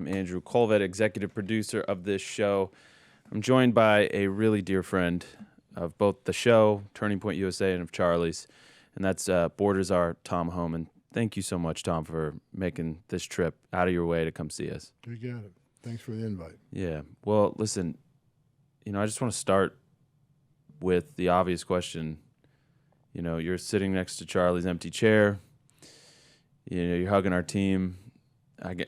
I'm Andrew Colvett, executive producer of this show. I'm joined by a really dear friend of both the show, Turning Point USA, and of Charlie's, and that's Borders Are Tom Homan. Thank you so much, Tom, for making this trip out of your way to come see us. You got it. Thanks for the invite. Yeah. Well, listen, I just want to start with the obvious question. You're sitting next to Charlie's empty chair. You're hugging our team.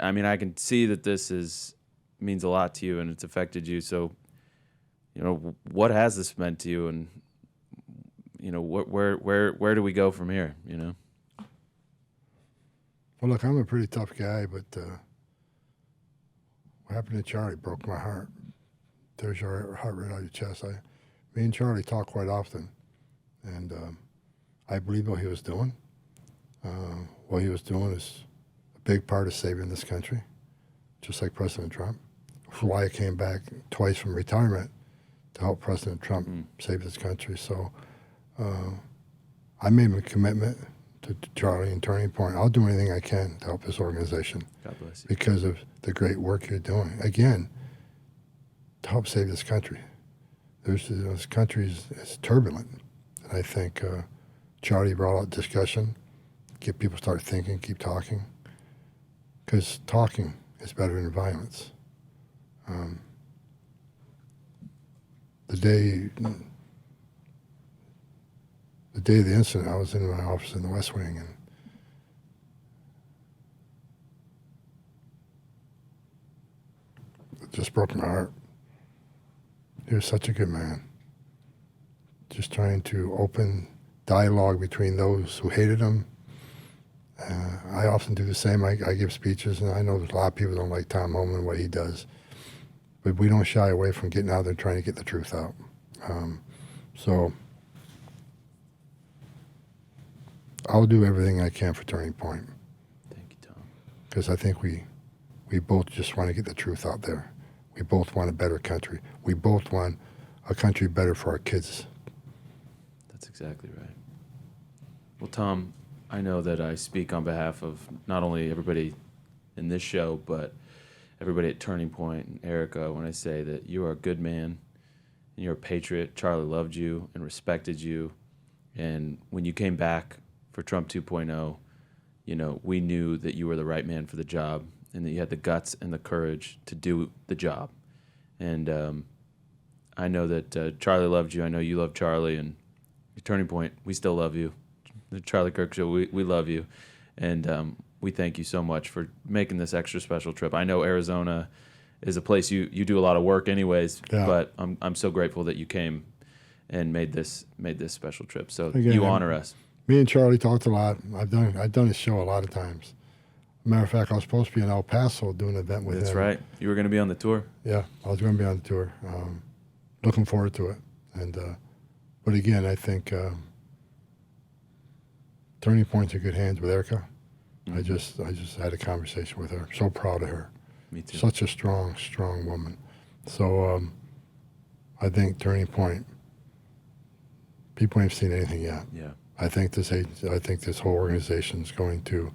I mean, I can see that this means a lot to you and it's affected you. So, what has this meant to you, and where do we go from here? Well, look, I'm a pretty tough guy, but what happened to Charlie broke my heart. Tears your heart right out of your chest. Me and Charlie talk quite often, and I believe what he was doing. What he was doing is a big part of saving this country, just like President Trump. That's why I came back twice from retirement to help President Trump save this country. So I made a commitment to Charlie and Turning Point. I'll do anything I can to help this organization. God bless you. Because of the great work you're doing. Again, to help save this country. This country is turbulent. And I think Charlie brought out discussion, get people to start thinking, keep talking. Because talking is better than violence. The day of the incident, I was in my office in the West Wing, and it just broke my heart. He was such a good man. Just trying to open dialogue between those who hated him. I often do the same. I give speeches, and I know there's a lot of people don't like Tom Homan and what he does. But we don't shy away from getting out there and trying to get the truth out. So I'll do everything I can for Turning Point. Thank you, Tom. Because I think we both just want to get the truth out there. We both want a better country. We both want a country better for our kids. That's exactly right. Well, Tom, I know that I speak on behalf of not only everybody in this show, but everybody at Turning Point and Erica when I say that you are a good man and you're a patriot. Charlie loved you and respected you. And when you came back for Trump 2.0, we knew that you were the right man for the job and that you had the guts and the courage to do the job. And I know that Charlie loved you. I know you love Charlie. And Turning Point, we still love you. The Charlie Kirk Show, we love you. And we thank you so much for making this extra special trip. I know Arizona is a place you do a lot of work anyways, but I'm so grateful that you came and made this special trip. So again, you honor us. Me and Charlie talked a lot. I've done his show a lot of times. Matter of fact, I was supposed to be in El Paso doing an event with him. That's right. You were going to be on the tour. Yeah, I was going to be on the tour. Looking forward to it. And but again, I think Turning Point's in good hands with Erica. I just had a conversation with her. So proud of her. Me too. Such a strong woman. So I think Turning Point, people ain't seen anything yet. Yeah. I think this whole organization is going to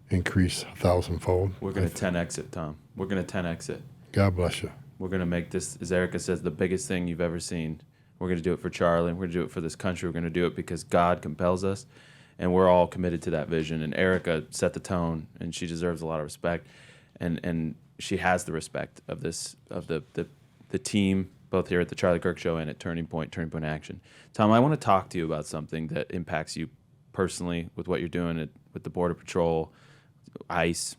increase 1,000-fold. We're going to 10x it, Tom. We're going to 10x it. God bless you. We're going to make this, as Erica says, the biggest thing you've ever seen. We're going to do it for Charlie. We're going to do it for this country. We're going to do it because God compels us, and we're all committed to that vision. And Erica set the tone, and she deserves a lot of respect, and she has the respect of the team, both here at the Charlie Kirk Show and at Turning Point Action. Tom, I want to talk to you about something that impacts you personally with what you're doing with the Border Patrol, ICE,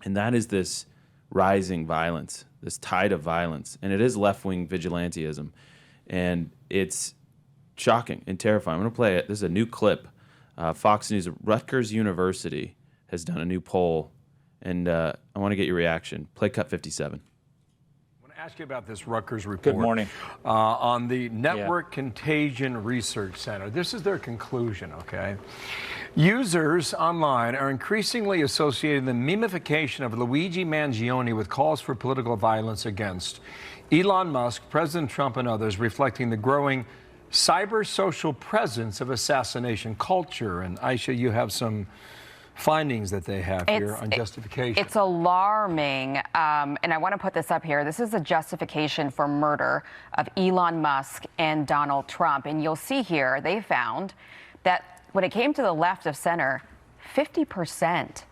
and that is this rising violence, this tide of violence, and it is left-wing vigilantism, and it's shocking and terrifying. I'm going to play it. This is a new clip. Fox News, Rutgers University has done a new poll, and I want to get your reaction. Play cut 57. Ask you about this Rutgers report. Good morning. On the Network Contagion Research Center. This is their conclusion, okay? Users online are increasingly associating the memification of Luigi Mangione with calls for political violence against Elon Musk, President Trump, and others, reflecting the growing cyber social presence of assassination culture. And Aisha, you have some findings that they have here on justification. It's alarming, and I want to put this up here. This is a justification for murder of Elon Musk and Donald Trump. And you'll see here, they found that when it came to the left of center, 50%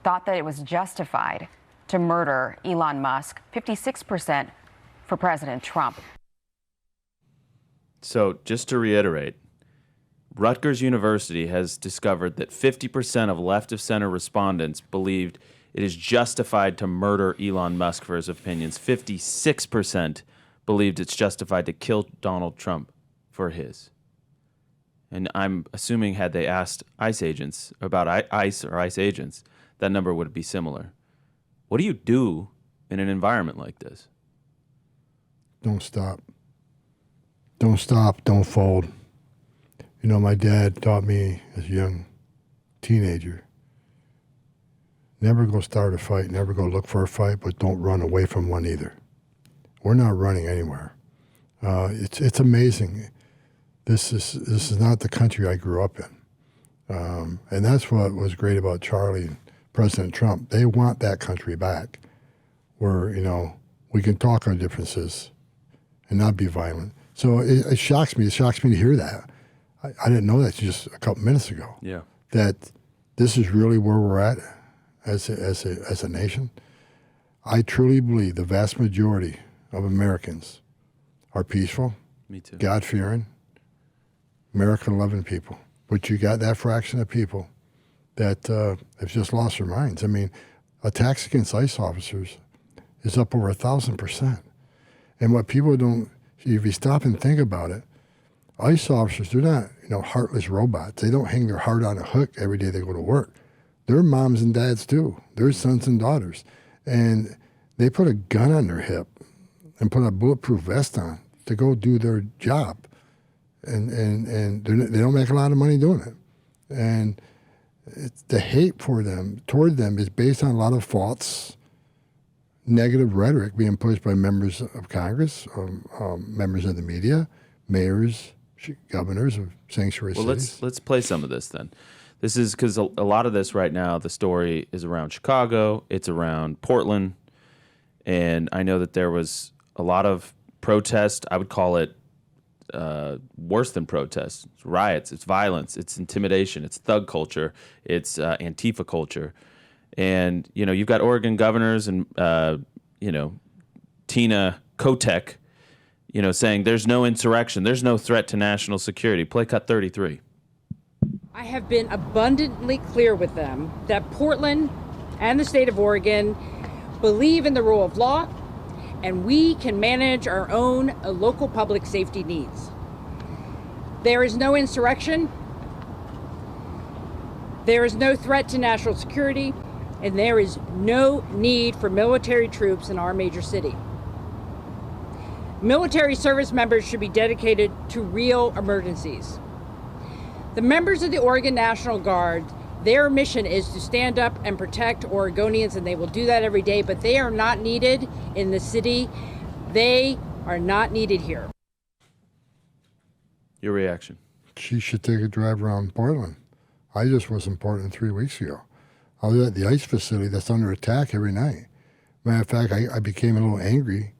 thought that it was justified to murder Elon Musk, 56% for President Trump. So just to reiterate, Rutgers University has discovered that 50% of left-of-center respondents believed it is justified to murder Elon Musk for his opinions. 56% believed it's justified to kill Donald Trump for his. And I'm assuming had they asked ICE agents about ICE or ICE agents, that number would be similar. What do you do in an environment like this? Don't stop. Don't stop. Don't fold. You know, my dad taught me as a young teenager, never go start a fight, never go look for a fight, but don't run away from one either. We're not running anywhere. It's amazing. This is not the country I grew up in. And that's what was great about Charlie and President Trump. They want that country back where, you know, we can talk our differences and not be violent. So it shocks me. It shocks me to hear that. I didn't know that just a couple minutes ago. Yeah. That this is really where we're at as a nation. I truly believe the vast majority of Americans are peaceful, Me too. God-fearing, American-loving people. But you got that fraction of people that have just lost their minds. I mean, attacks against ICE officers is up over 1,000%. And what people don't, if you stop and think about it, ICE officers, they're not, you know, heartless robots. They don't hang their heart on a hook every day they go to work. They're moms and dads too. They're sons and daughters. And they put a gun on their hip and put a bulletproof vest on to go do their job. And they don't make a lot of money doing it. And the hate for them, toward them, is based on a lot of false, negative rhetoric being pushed by members of Congress, members of the media, mayors, governors of sanctuary cities. Let's play some of this then. This is because a lot of this right now, the story is around Chicago, it's around Portland, and I know that there was a lot of protest. I would call it worse than protest. It's riots, it's violence, it's intimidation, it's thug culture, it's Antifa culture. And, you know, you've got Oregon governors and, you know, Tina Kotek, you know, saying there's no insurrection, there's no threat to national security. Play cut 33. I have been abundantly clear with them that Portland and the state of Oregon believe in the rule of law, and we can manage our own local public safety needs. There is no insurrection, there is no threat to national security, and there is no need for military troops in our major city. Military service members should be dedicated to real emergencies. The members of the Oregon National Guard, their mission is to stand up and protect Oregonians, and they will do that every day, but they are not needed in the city. They are not needed here. Your reaction? She should take a drive around Portland. I just was in Portland 3 weeks ago. I was at the ICE facility that's under attack every night. Matter of fact, I became a little angry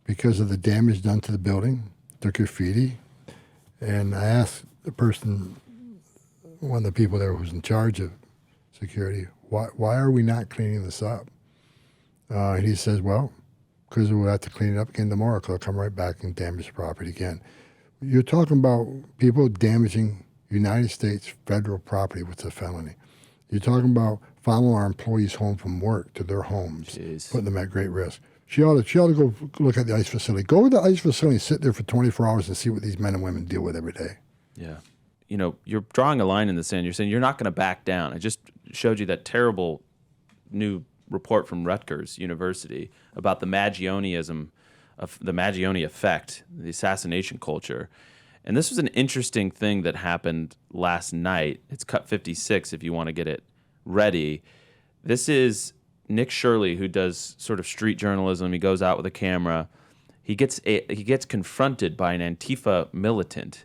because of the damage done to the building, the graffiti. And I asked the person, one of the people there who's in charge of security, why are we not cleaning this up? And he says, well, because we'll have to clean it up again tomorrow, because I'll come right back and damage the property again. You're talking about people damaging United States federal property with a felony. You're talking about following our employees home from work to their homes, putting them at great risk. She ought to go look at the ICE facility. Go to the ICE facility and sit there for 24 hours and see what these men and women deal with every day. Yeah. You know, you're drawing a line in the sand. You're saying you're not going to back down. I just showed you that terrible new report from Rutgers University about the Maggioniism, of the Maggioni effect, the assassination culture. And this was an interesting thing that happened last night. It's cut 56 if you want to get it ready. This is Nick Shirley, who does sort of street journalism. He goes out with a camera. He gets confronted by an Antifa militant,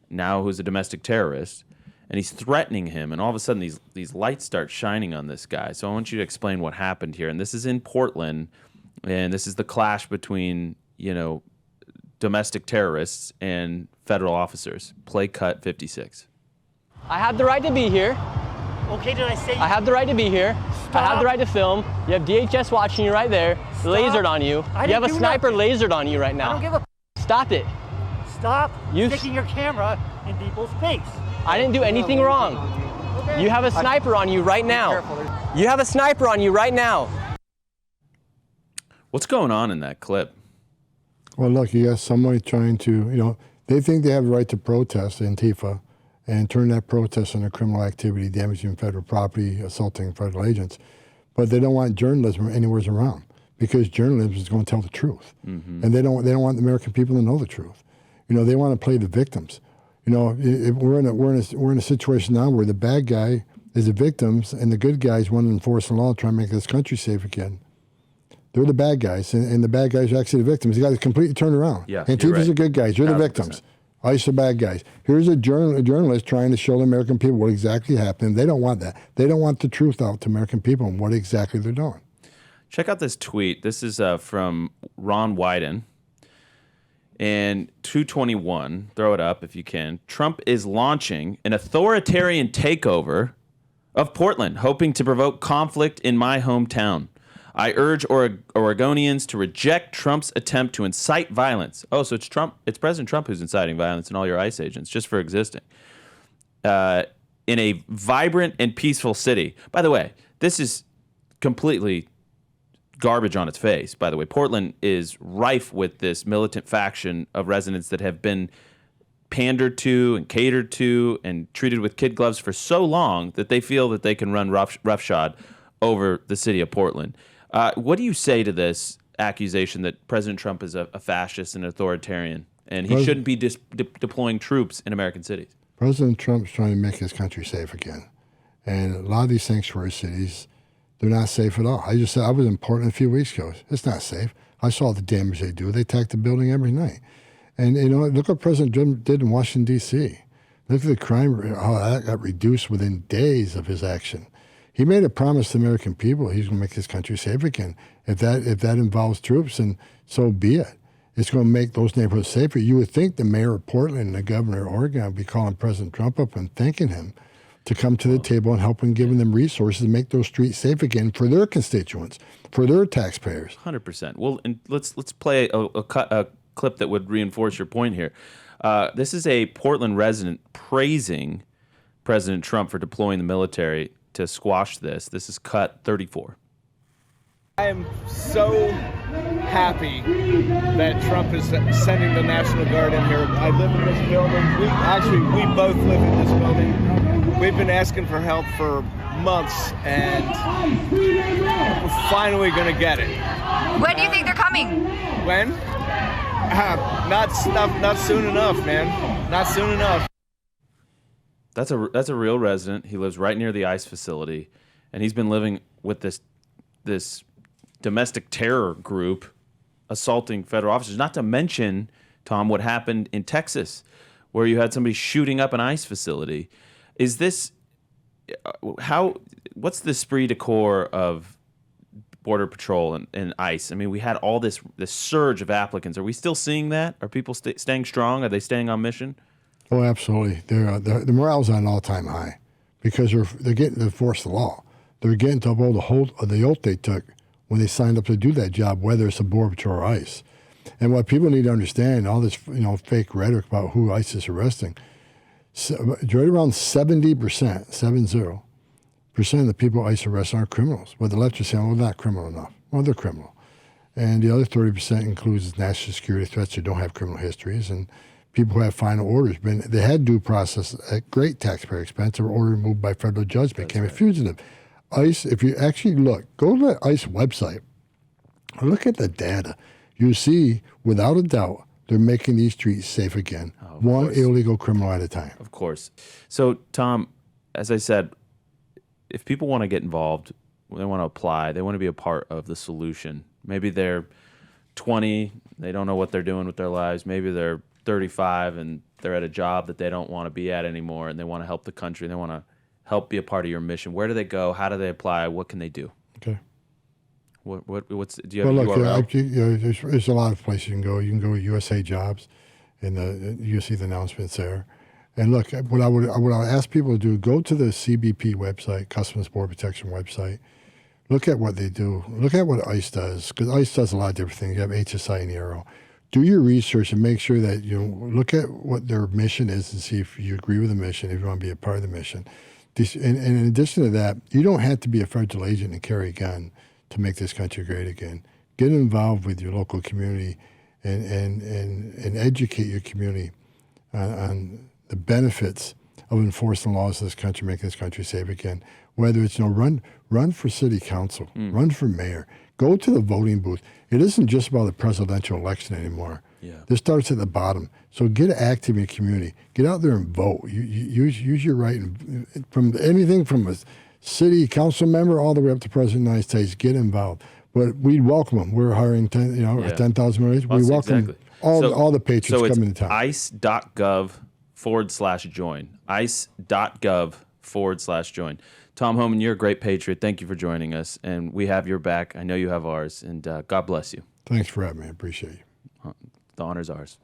now who's a domestic terrorist, and he's threatening him, and all of a sudden these lights start shining on this guy. So I want you to explain what happened here. And this is in Portland, and this is the clash between, domestic terrorists and federal officers. Play cut 56. I have the right to be here. Okay, did I say? I have the right to be here. Stop. I have the right to film. You have DHS watching you right there, lasered on you. You have a sniper lasered on you right now. I don't give a. Stop it. Stop You sticking your camera in people's face. I didn't do anything wrong. Okay. You have a sniper on you right now. You have a sniper on you right now. What's going on in that clip? Well, look, you got somebody trying to, they think they have the right to protest, Antifa, and turn that protest into criminal activity, damaging federal property, assaulting federal agents. But they don't want journalism anywhere around, because journalism is going to tell the truth. Mm-hmm. And they don't want the American people to know the truth. They want to play the victims. We're in a situation now where the bad guy is the victims and the good guys want to enforce the law, try to make this country safe again. They're the bad guys, and the bad guys are actually the victims. You got to completely turn around. Yeah, Antifa's right. the good guys. You're the 1,000%. victims. ICE are bad guys. Here's a journalist trying to show the American people what exactly happened. They don't want that. They don't want the truth out to American people and what exactly they're doing. Check out this tweet. This is from Ron Wyden. And 221, throw it up if you can. Trump is launching an authoritarian takeover of Portland, hoping to provoke conflict in my hometown. I urge Oregonians to reject Trump's attempt to incite violence. Oh, so it's Trump. It's President Trump who's inciting violence and all your ICE agents just for existing. In a vibrant and peaceful city. By the way, this is completely garbage on its face, by the way. Portland is rife with this militant faction of residents that have been pandered to and catered to and treated with kid gloves for so long that they feel that they can run roughshod over the city of Portland. What do you say to this accusation that President Trump is a fascist and authoritarian and he shouldn't be deploying troops in American cities? President Trump's trying to make his country safe again. And a lot of these sanctuary cities, they're not safe at all. I was in Portland a few weeks ago. It's not safe. I saw the damage they do. They attack the building every night. And, look what President Trump did in Washington, D.C. Look at the crime, how that got reduced within days of his action. He made a promise to the American people he's going to make this country safe again. If that involves troops, then so be it. It's going to make those neighborhoods safer. You would think the mayor of Portland and the governor of Oregon would be calling President Trump up and thanking him to come to the table and helping giving them resources to make those streets safe again for their constituents, for their taxpayers. 100%. Well, and let's play a clip that would reinforce your point here. This is a Portland resident praising President Trump for deploying the military to squash this. This is cut 34. I am so happy that Trump is sending the National Guard in here. I live in this building. We both live in this building. We've been asking for help for months, and we're finally going to get it. When do you think they're coming? When? Not soon enough, man. Not soon enough. That's a real resident. He lives right near the ICE facility, and he's been living with this domestic terror group assaulting federal officers. Not to mention, Tom, what happened in Texas, where you had somebody shooting up an ICE facility. Is this what's the esprit de corps of Border Patrol and ICE? I mean, we had all this surge of applicants. Are we still seeing that? Are people staying strong? Are they staying on mission? Oh, absolutely. The morale's on an all-time high because they're getting to enforce the law. They're getting to uphold the oath they took when they signed up to do that job, whether it's a Border Patrol or ICE. And what people need to understand, all this fake rhetoric about who ICE is arresting, right around 70% of the people ICE arrest aren't criminals. But the left is saying, well, not criminal enough. Well, they're criminal. And the other 30% includes national security threats who don't have criminal histories and people who have final orders. They had due process at great taxpayer expense. They were ordered removed by federal judge, became a fugitive. ICE, if you actually go to the ICE website, look at the data. You see, without a doubt, they're making these streets safe again, one illegal criminal at a time. Of course. So, Tom, as I said, if people want to get involved, they want to apply, they want to be a part of the solution. Maybe they're 20, they don't know what they're doing with their lives. Maybe they're 35 and they're at a job that they don't want to be at anymore, and they want to help the country, and they want to help be a part of your mission. Where do they go? How do they apply? What can they do? Okay. What's do you have Well, a look, URL? there's a lot of places you can go. You can go to USA Jobs, and you see the announcements there. And look, what I would ask people to do: go to the CBP website, Customs Border Protection website. Look at what they do. Look at what ICE does, because ICE does a lot of different things. You have HSI and Aero. Do your research and make sure that look at what their mission is and see if you agree with the mission, if you want to be a part of the mission. And in addition to that, you don't have to be a federal agent and carry a gun to make this country great again. Get involved with your local community and educate your community on the benefits of enforcing the laws of this country, making this country safe again. Whether it's run for city council, run for mayor, go to the voting booth. It isn't just about the presidential election anymore. Yeah. This starts at the bottom. So get active in your community. Get out there and vote. Use your right, from anything from a city council member all the way up to President of the United States. Get involved. But we welcome them. We're hiring 10,000 more. We welcome all the patriots coming to town. ice.gov/join. ice.gov/join. Tom Homan, you're a great patriot. Thank you for joining us, and we have your back. I know you have ours, and God bless you. Thanks for having me. I appreciate you. The honor's ours.